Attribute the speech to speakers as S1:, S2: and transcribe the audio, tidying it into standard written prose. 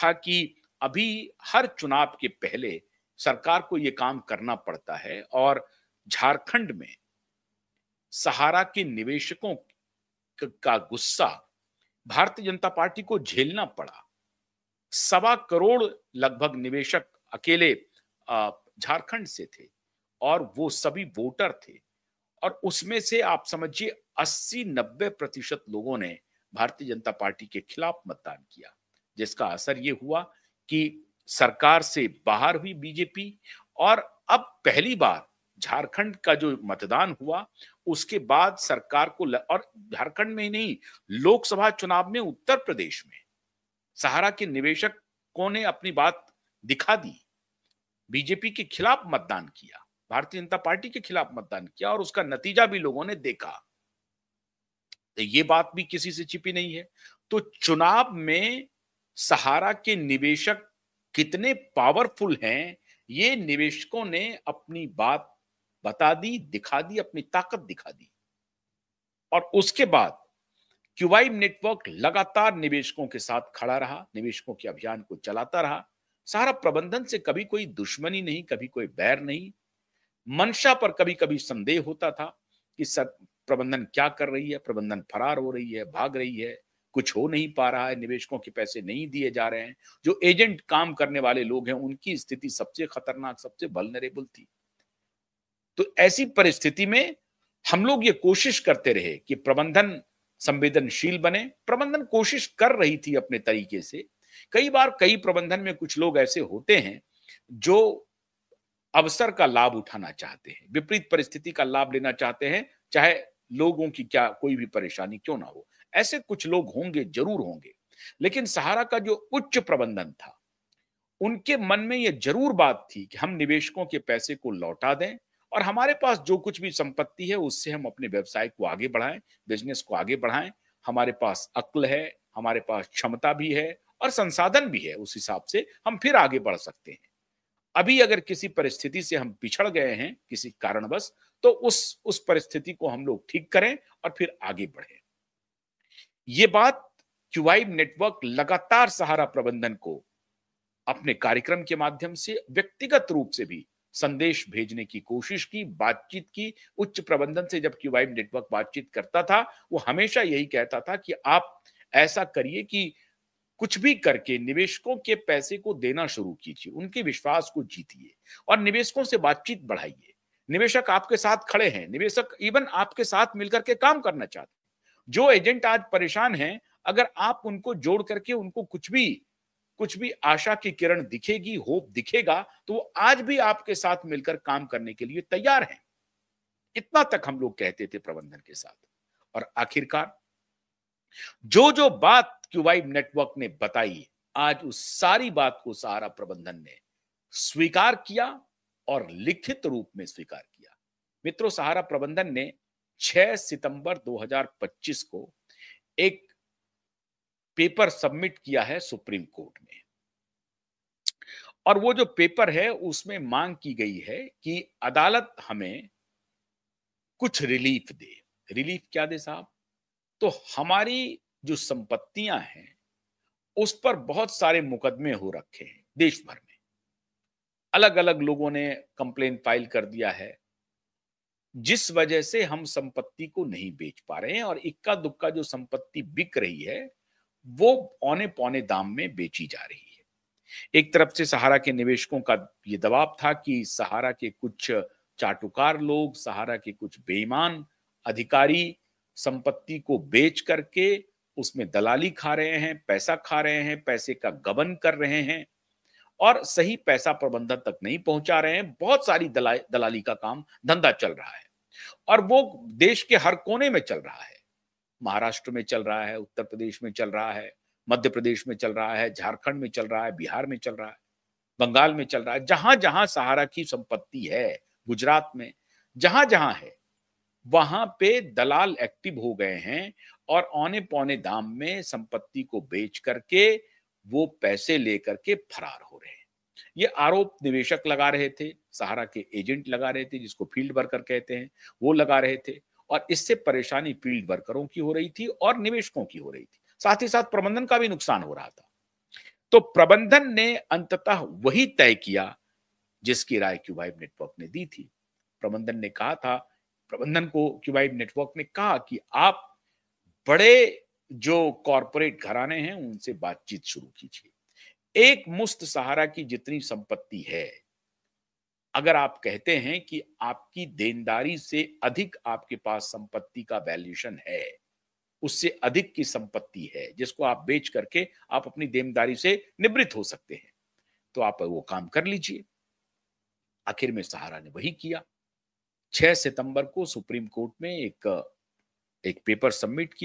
S1: था कि अभी हर चुनाव के पहले सरकार को ये काम करना पड़ता है और झारखंड में सहारा के निवेशकों का गुस्सा भारतीय जनता पार्टी को झेलना पड़ा। 1.25 करोड़ लगभग निवेशक अकेले झारखंड से थे और वो सभी वोटर थे और उसमें से आप समझिए 80-90% लोगों ने भारतीय जनता पार्टी के खिलाफ मतदान किया, जिसका असर ये हुआ कि सरकार से बाहर हुई बीजेपी। और अब पहली बार झारखंड का जो मतदान हुआ उसके बाद सरकार को और झारखंड में ही नहीं, लोकसभा चुनाव में उत्तर प्रदेश में सहारा के निवेशकों ने अपनी बात दिखा दी, बीजेपी के खिलाफ मतदान किया, भारतीय जनता पार्टी के खिलाफ मतदान किया और उसका नतीजा भी लोगों ने देखा। तो ये बात भी किसी से छिपी नहीं है। तो चुनाव में सहारा के निवेशक कितने पावरफुल हैं, ये निवेशकों ने अपनी बात बता दी, दिखा दी, अपनी ताकत दिखा दी। और उसके बाद क्यूवाइब नेटवर्क लगातार निवेशकों के साथ खड़ा रहा, निवेशकों के अभियान को चलाता रहा। सहारा प्रबंधन से कभी कोई दुश्मनी नहीं, कभी कोई बैर नहीं। मंशा पर कभी कभी संदेह होता था कि प्रबंधन क्या कर रही है, प्रबंधन फरार हो रही है, भाग रही है, कुछ हो नहीं पा रहा है, निवेशकों के पैसे नहीं दिए जा रहे हैं। जो एजेंट काम करने वाले लोग हैं उनकी स्थिति सबसे खतरनाक, सबसे वल्नरेबल थी। तो ऐसी परिस्थिति में हम लोग ये कोशिश करते रहे कि प्रबंधन संवेदनशील बने। प्रबंधन कोशिश कर रही थी अपने तरीके से। कई बार कई प्रबंधन में कुछ लोग ऐसे होते हैं जो अवसर का लाभ उठाना चाहते हैं, विपरीत परिस्थिति का लाभ लेना चाहते हैं, चाहे लोगों की क्या कोई भी परेशानी क्यों ना हो। ऐसे कुछ लोग होंगे, जरूर होंगे। लेकिन सहारा का जो उच्च प्रबंधन था, उनके मन में यह जरूर बात थी कि हम निवेशकों के पैसे को लौटा दें और हमारे पास जो कुछ भी संपत्ति है उससे हम अपने व्यवसाय को आगे बढ़ाएं, बिजनेस को आगे बढ़ाएं। हमारे पास अक्ल है, हमारे पास क्षमता भी है और संसाधन भी है, उस हिसाब से हम फिर आगे बढ़ सकते हैं। अभी अगर किसी परिस्थिति से हम पिछड़ गए हैं किसी कारणवश, तो उस परिस्थिति को हम लोग ठीक करें और फिर आगे बढ़ें। ये बात क्यूवाइब नेटवर्क लगातार सहारा प्रबंधन को अपने कार्यक्रम के माध्यम से, व्यक्तिगत रूप से भी संदेश भेजने की कोशिश की, बातचीत की। उच्च प्रबंधन से जब क्यूवाइब नेटवर्क बातचीत करता था, वो हमेशा यही कहता था कि आप ऐसा करिए कि कुछ भी करके निवेशकों के पैसे को देना शुरू कीजिए, उनके विश्वास को जीतिए और निवेशकों से बातचीत बढ़ाइए। निवेशक आपके साथ खड़े हैं, निवेशक इवन आपके साथ मिलकर के काम करना चाहते हैं। जो एजेंट आज परेशान हैं, अगर आप उनको जोड़ करके उनको कुछ भी आशा की किरण दिखेगी, होप दिखेगा, तो वो आज भी आपके साथ मिलकर काम करने के लिए तैयार हैं। इतना तक हम लोग कहते थे प्रबंधन के साथ। और आखिरकार जो बात क्यूवाइब नेटवर्क ने बताई, आज उस सारी बात को सहारा प्रबंधन ने स्वीकार किया और लिखित रूप में स्वीकार किया। मित्रों, सहारा प्रबंधन ने 6 सितंबर 2025 को एक पेपर सबमिट किया है सुप्रीम कोर्ट में और वो जो पेपर है उसमें मांग की गई है कि अदालत हमें कुछ रिलीफ दे। रिलीफ क्या दे साहब? तो हमारी जो संपत्तियां हैं उस पर बहुत सारे मुकदमे हो रखे हैं देश भर में। अलग अलग लोगों ने कंप्लेन फाइल कर दिया है, जिस वजह से हम संपत्ति को नहीं बेच पा रहे हैं और इक्का दुक्का जो संपत्ति बिक रही है वो औने पौने दाम में बेची जा रही है। एक तरफ से सहारा के निवेशकों का ये दबाव था कि सहारा के कुछ चाटुकार लोग, सहारा के कुछ बेईमान अधिकारी संपत्ति को बेच करके उसमें दलाली खा रहे हैं, पैसा खा रहे हैं, पैसे का गबन कर रहे हैं और सही पैसा प्रबंधन तक नहीं पहुंचा रहे हैं। बहुत सारी दलाली का काम धंधा चल रहा है और वो देश के हर कोने में चल रहा है। महाराष्ट्र में चल रहा है, उत्तर प्रदेश में चल रहा है, मध्य प्रदेश में चल रहा है, झारखंड में चल रहा है, बिहार में चल रहा है, बंगाल में चल रहा है। जहां जहां सहारा की संपत्ति है, गुजरात में जहां जहां है, वहां पे दलाल एक्टिव हो गए हैं और औने पौने दाम में संपत्ति को बेच करके वो पैसे लेकर के फरार हो रहे हैं। ये आरोप निवेशक लगा रहे थे, सहारा के एजेंट लगा रहे थे, जिसको फील्ड वर्कर कहते हैं, वो लगा रहे थे और इससे परेशानी फील्ड वर्करों की हो रही थी और निवेशकों की हो रही थी। साथ ही साथ प्रबंधन का भी नुकसान हो रहा था। तो प्रबंधन ने अंततः वही तय किया जिसकी राय क्यूबाइब नेटवर्क ने दी थी। प्रबंधन ने कहा था प्रबंधन को क्यूबाइब नेटवर्क ने कहा कि आप बड़े जो कॉरपोरेट घराने हैं उनसे बातचीत शुरू कीजिए। एक मुश्त सहारा की जितनी संपत्ति है, अगर आप कहते हैं कि आपकी देनदारी से अधिक आपके पास संपत्ति का वैल्यूएशन है, उससे अधिक की संपत्ति है जिसको आप बेच करके आप अपनी देनदारी से निवृत्त हो सकते हैं, तो आप वो काम कर लीजिए। आखिर में सहारा ने वही किया। 6 सितंबर को सुप्रीम कोर्ट में एक एक पेपर सबमिट किया।